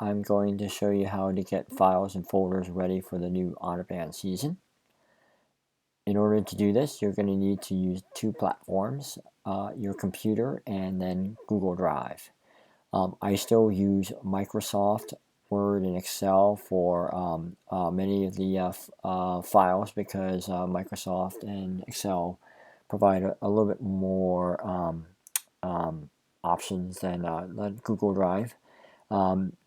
I'm going to show you how to get files and folders ready for the new Honor Band season. In order to do this, you're going to need to use two platforms, your computer and then Google Drive. I still use Microsoft Word and Excel for many of the files because Microsoft and Excel provide a little bit more options than Google Drive.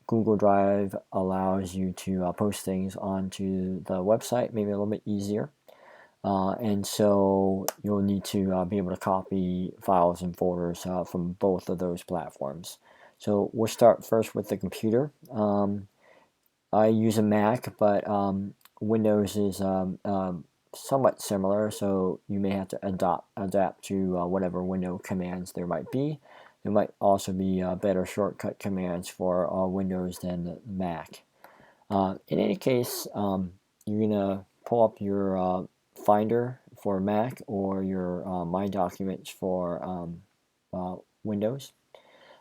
Google Drive allows you to post things onto the website, maybe a little bit easier. And so you'll need to be able to copy files and folders from both of those platforms. So we'll start first with the computer. I use a Mac, but Windows is somewhat similar, so you may have to adapt to whatever window commands there might be. There might also be better shortcut commands for Windows than the Mac. In any case, you're going to pull up your Finder for Mac or your My Documents for Windows.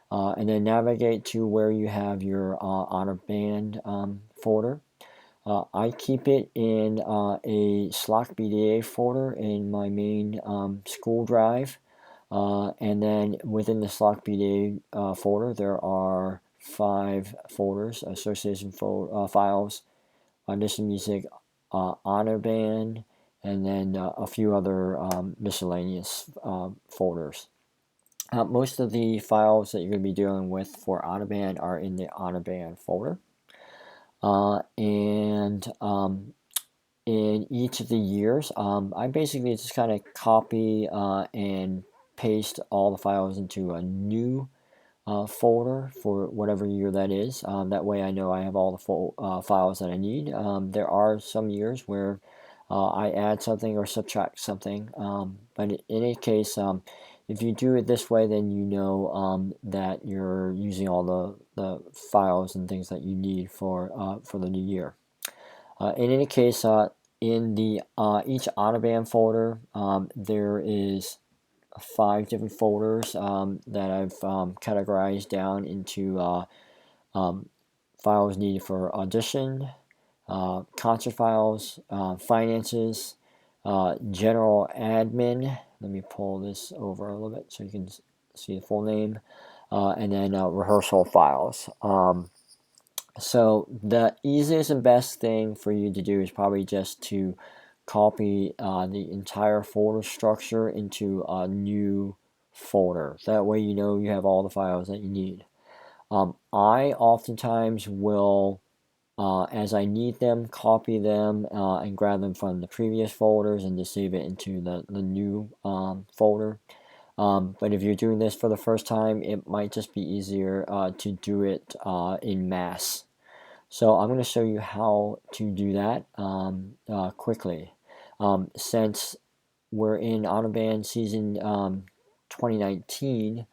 And then navigate to where you have your Honor Band folder. I keep it in a SLOCBDA folder in my main school drive. And then within the SLOCBDA folder, there are 5 folders: association files, audition music, Honor Band, and then a few other miscellaneous folders. Most of the files that you're going to be dealing with for Honor Band are in the Honor Band folder. And in each of the years, I basically just kind of copy and paste all the files into a new folder for whatever year that is. That way I know I have all the files that I need. There are some years where I add something or subtract something, but in any case, if you do it this way, then you know that you're using all the files and things that you need for the new year. In any case, in the each Honor Band folder, there is 5 different folders that I've categorized down into files needed for audition, concert files, finances, general admin. Let me pull this over a little bit so you can see the full name, and then rehearsal files. So the easiest and best thing for you to do is probably just to copy the entire folder structure into a new folder. That way you know you have all the files that you need. I oftentimes will, as I need them, copy them and grab them from the previous folders and just save it into the new folder. But if you're doing this for the first time, it might just be easier to do it in mass. So I'm going to show you how to do that quickly. Since we're in Honor Band season 2019,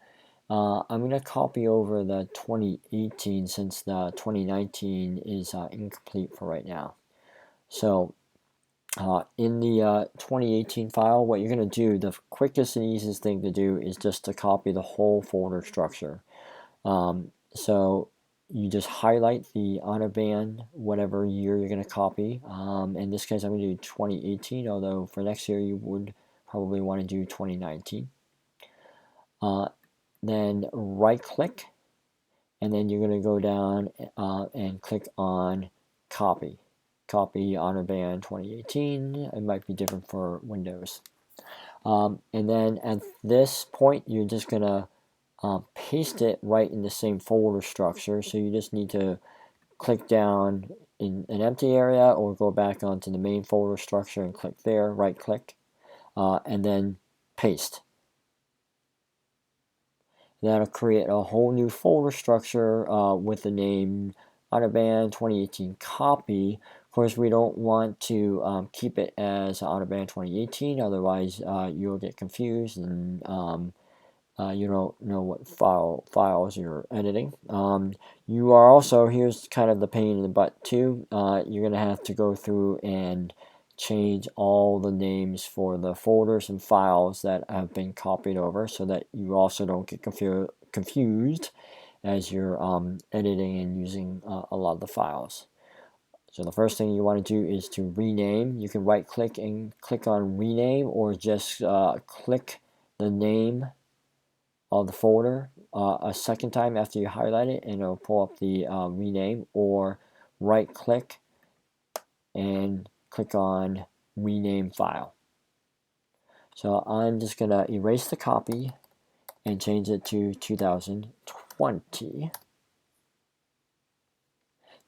I'm going to copy over the 2018 since the 2019 is incomplete for right now. So in the 2018 file, what you're going to do, the quickest and easiest thing to do is just to copy the whole folder structure. So you just highlight the Honor Band, whatever year you're going to copy. In this case, I'm going to do 2018, although for next year you would probably want to do 2019. Then right-click, and then you're going to go down and click on Copy. Copy Honor Band 2018. It might be different for Windows. And then at this point, you're just going to paste it right in the same folder structure. So you just need to click down in an empty area or go back onto the main folder structure and click there, right click, and then paste. That'll create a whole new folder structure with the name Honor Band 2018 copy. Of course, we don't want to keep it as Honor Band 2018, otherwise you'll get confused and you don't know what files you're editing. You are also, here's kind of the pain in the butt too, you're going to have to go through and change all the names for the folders and files that have been copied over so that you also don't get confused as you're editing and using a lot of the files. So the first thing you want to do is to rename. You can right click and click on rename, or just click the name of the folder a second time after you highlight it, and it'll pull up the rename, or right click and click on rename file. So I'm just going to erase the copy and change it to 2020.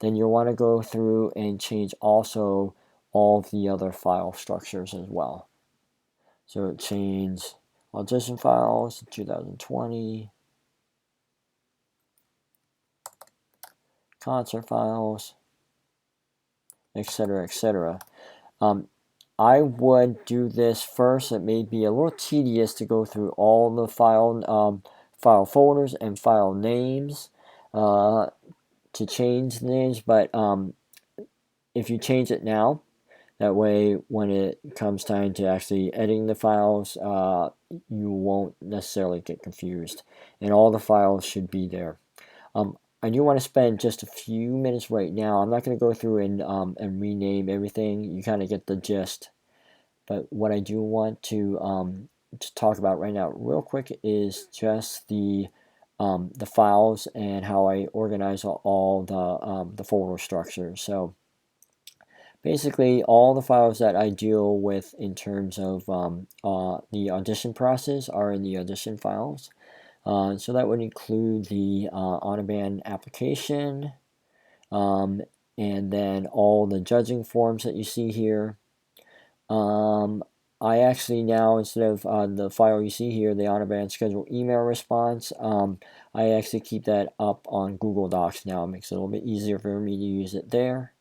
Then you'll want to go through and change also all of the other file structures as well. So change audition files to 2020, concert files, etc., etc. I would do this first. It may be a little tedious to go through all the file folders and file names to change the names, but if you change it now, that way when it comes time to actually editing the files, you won't necessarily get confused, and all the files should be there. I do want to spend just a few minutes right now. I'm not going to go through and rename everything. You kind of get the gist. But what I do want to talk about right now real quick is just the files and how I organize all the folder structures. So basically, all the files that I deal with in terms of the audition process are in the audition files. So that would include the Honor Band application, and then all the judging forms that you see here. I actually now, instead of the file you see here, the Honor Band schedule email response, I actually keep that up on Google Docs now. It makes it a little bit easier for me to use it there.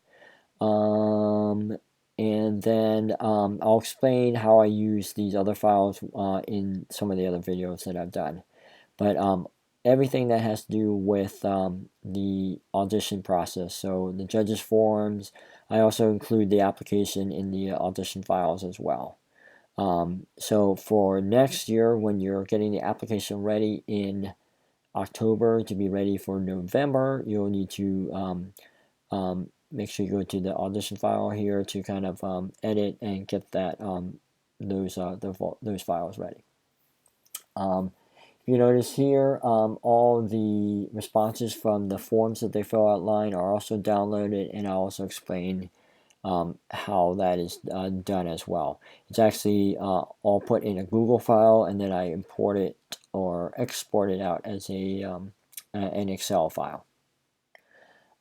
And then I'll explain how I use these other files in some of the other videos that I've done. But everything that has to do with the audition process, so the judges' forms, I also include the application in the audition files as well. So for next year, when you're getting the application ready in October to be ready for November, you'll need to make sure you go to the audition file here to kind of edit and get that those files ready. You notice here, all the responses from the forms that they fill outline are also downloaded, and I'll also explain how that is done as well. It's actually all put in a Google file, and then I import it or export it out as an Excel file.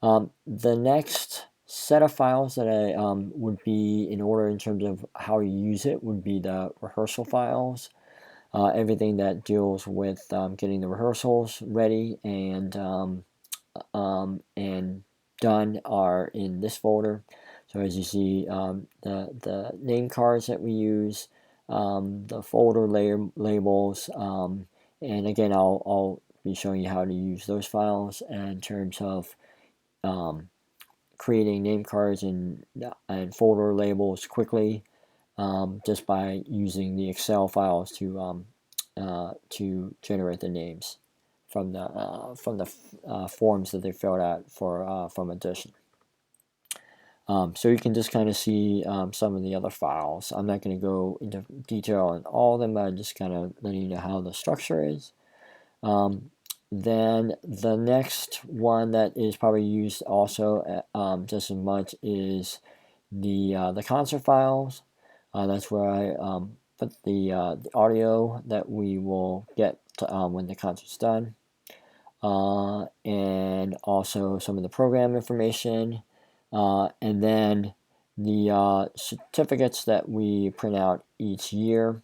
The next set of files that I would be in order in terms of how you use it would be the rehearsal files. Everything that deals with getting the rehearsals ready and done are in this folder. So as you see, the name cards that we use, the folder labels, and again, I'll be showing you how to use those files in terms of creating name cards and folder labels quickly. Just by using the Excel files to generate the names from the forms that they filled out from Audition. So you can just kind of see some of the other files. I'm not going to go into detail on all of them, but I'm just kind of letting you know how the structure is. Then the next one that is probably used also just as much is the concert files. That's where I put the audio that we will get when the concert's done, and also some of the program information, and then the certificates that we print out each year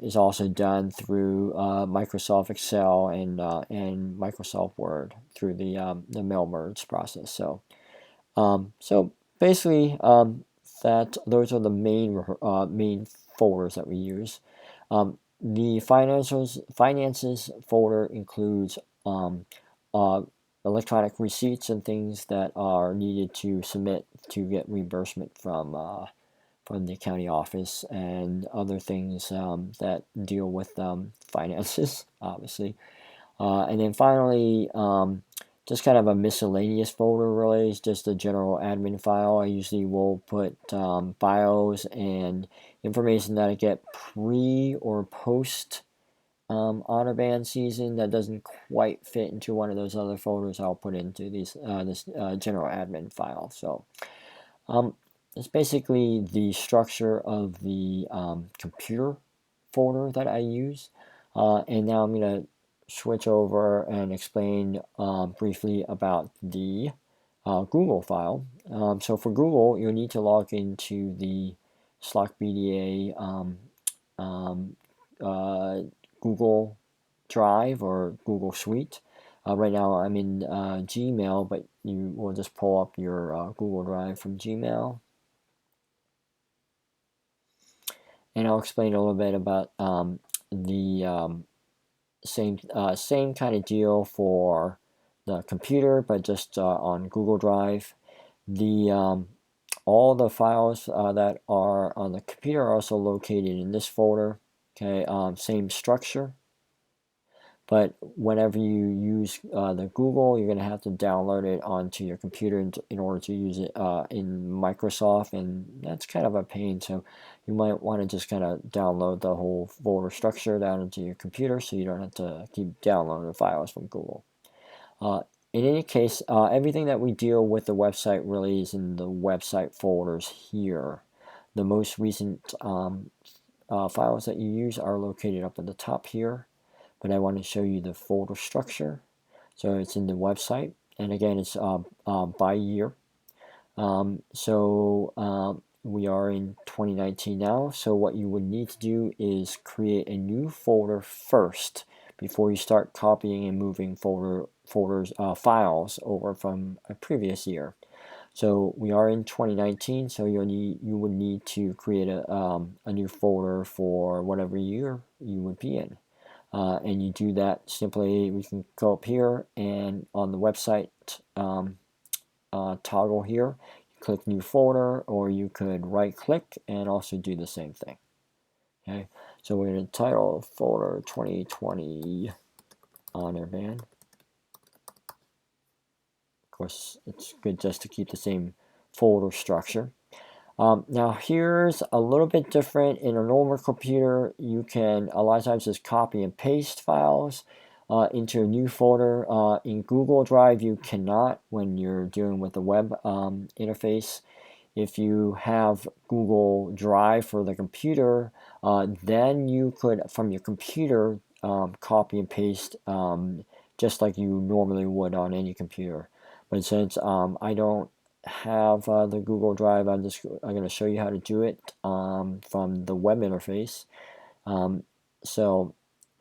is also done through Microsoft Excel and Microsoft Word through the mail merge process. So basically those are the main folders that we use. The finances folder includes electronic receipts and things that are needed to submit to get reimbursement from the county office, and other things that deal with finances, obviously. And then finally, just kind of a miscellaneous folder really is just a general admin file. I usually will put bios and information that I get pre or post Honor Band season that doesn't quite fit into one of those other folders. I'll put into this general admin file. So it's basically the structure of the computer folder that I use. And now I'm going to switch over and explain briefly about the Google file. So for Google, you'll need to log into the SLOCBDA Google Drive or Google Suite. Right now I'm in Gmail, but you will just pull up your Google Drive from Gmail. And I'll explain a little bit about the same kind of deal for the computer, but just on Google Drive. The all the files that are on the computer are also located in this folder. Okay, same structure. But whenever you use the Google, you're going to have to download it onto your computer in order to use it in Microsoft, and that's kind of a pain. So you might want to just kind of download the whole folder structure down into your computer so you don't have to keep downloading files from Google. In any case, everything that we deal with the website really is in the website folders here. The most recent files that you use are located up at the top here. But I want to show you the folder structure. So it's in the website, and again, it's by year. We are in 2019 now, so what you would need to do is create a new folder first before you start copying and moving files over from a previous year. So we are in 2019, so you would need to create a new folder for whatever year you would be in. And you do that simply, we can go up here and on the website toggle here, click new folder, or you could right click and also do the same thing. Okay, so we're going to title folder 2020 Honor Band. Of course, it's good just to keep the same folder structure. Now here's a little bit different. In a normal computer, you can a lot of times just copy and paste files into a new folder. In Google Drive, you cannot when you're dealing with the web interface. If you have Google Drive for the computer, then you could, from your computer, copy and paste just like you normally would on any computer. But since I don't have the Google Drive, I'm going to show you how to do it from the web interface. So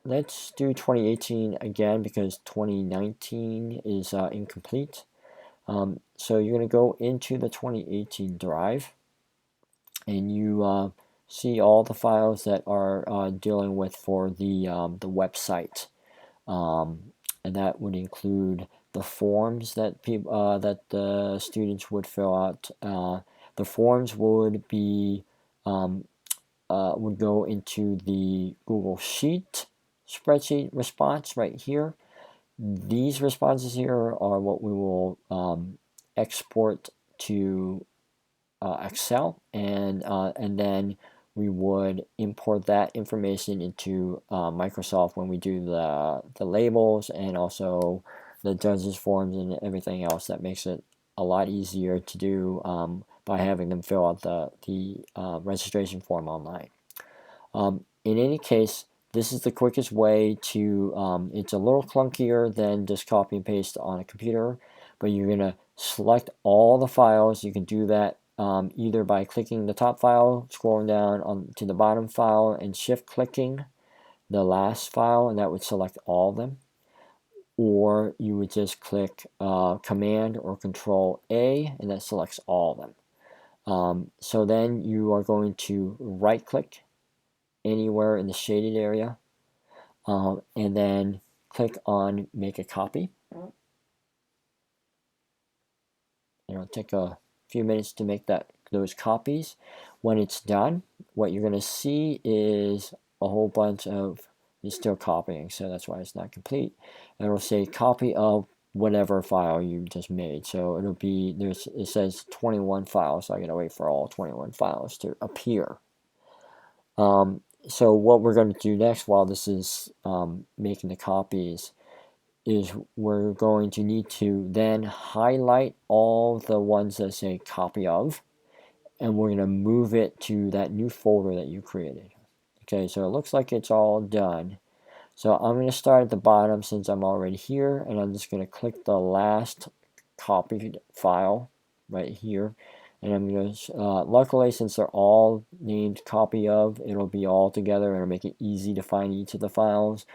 let's do 2018 again because 2019 is incomplete. So you're going to go into the 2018 drive, and you see all the files that are dealing with for the website, and that would include the forms that the students would fill out. The forms would be would go into the Google Sheet spreadsheet response right here. These responses here are what we will export to Excel, and then we would import that information into Microsoft when we do the labels and also the judges forms and everything else. That makes it a lot easier to do by having them fill out the registration form online. In any case, this is the quickest way to, it's a little clunkier than just copy and paste on a computer, but you're going to select all the files. You can do that either by clicking the top file, scrolling down to the bottom file, and shift clicking the last file, and that would select all of them. Or you would just click Command or Control A, and that selects all of them. So then you are going to right click anywhere in the shaded area, and then click on Make a Copy. It'll take a few minutes to make those copies. When it's done, what you're going to see is a whole bunch of it's still copying, so that's why it's not complete. And it'll say copy of whatever file you just made. So it'll be, it says 21 files, so I gotta wait for all 21 files to appear. So what we're going to do next while this is making the copies is we're going to need to then highlight all the ones that say copy of, and we're going to move it to that new folder that you created. Okay, so it looks like it's all done. So I'm going to start at the bottom since I'm already here, and I'm just going to click the last copied file right here. And I'm going to, luckily since they're all named copy of, it'll be all together and it'll make it easy to find each of the files.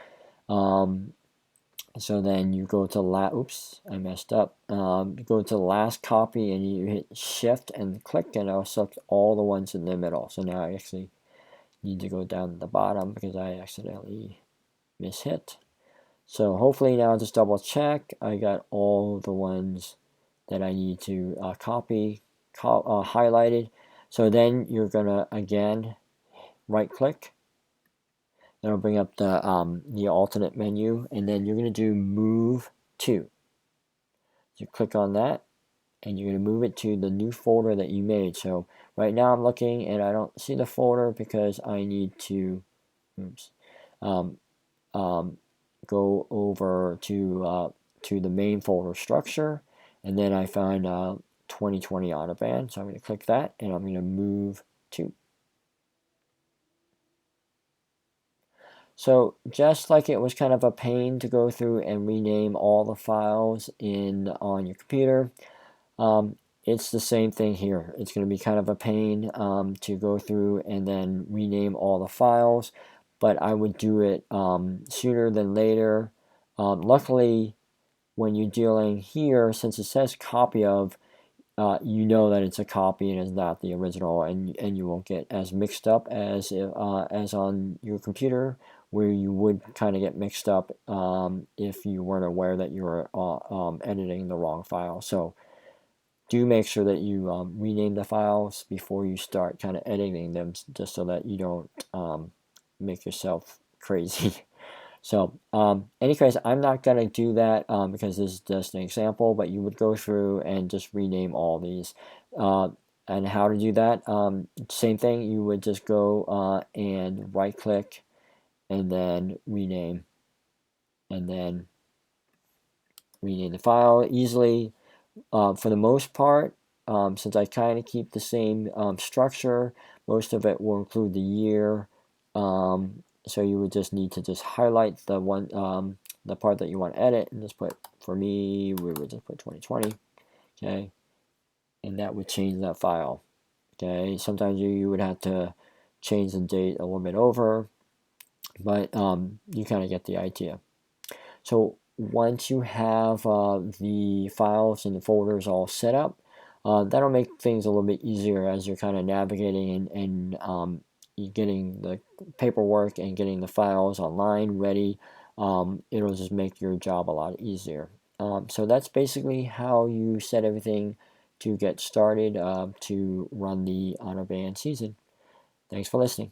So then you go to oops, I messed up. You go to the last copy and you hit shift and click, and it'll select all the ones in the middle. So now I actually need to go down to the bottom because I accidentally mishit. So hopefully now just double check. I got all the ones that I need to copy highlighted. So then you're gonna again right click. That'll bring up the alternate menu, and then you're gonna do move to. So click on that, and you're gonna move it to the new folder that you made. So right now I'm looking and I don't see the folder because I need to, oops, go over to the main folder structure, and then I find 2020 Honor Band. So I'm going to click that, and I'm going to move to. So just like it was kind of a pain to go through and rename all the files on your computer, it's the same thing here. It's going to be kind of a pain to go through and then rename all the files, but I would do it sooner than later. Luckily, when you're dealing here, since it says copy of, you know that it's a copy and it's not the original, and you won't get as mixed up as on your computer, where you would kind of get mixed up if you weren't aware that you were editing the wrong file. So do make sure that you rename the files before you start kind of editing them, just so that you don't make yourself crazy. So anyways, I'm not going to do that because this is just an example, but you would go through and just rename all these. And how to do that, same thing, you would just go and right click and then rename, and then rename the file easily. For the most part, since I kind of keep the same structure, most of it will include the year. So you would just need to just highlight the one, the part that you want to edit, and just put, for me, we would just put 2020, okay, and that would change that file, okay. Sometimes you would have to change the date a little bit over, but you kind of get the idea. So once you have the files and the folders all set up, that'll make things a little bit easier as you're kind of navigating and getting the paperwork and getting the files online ready. It'll just make your job a lot easier. So that's basically how you set everything to get started to run the Honor Band season. Thanks for listening.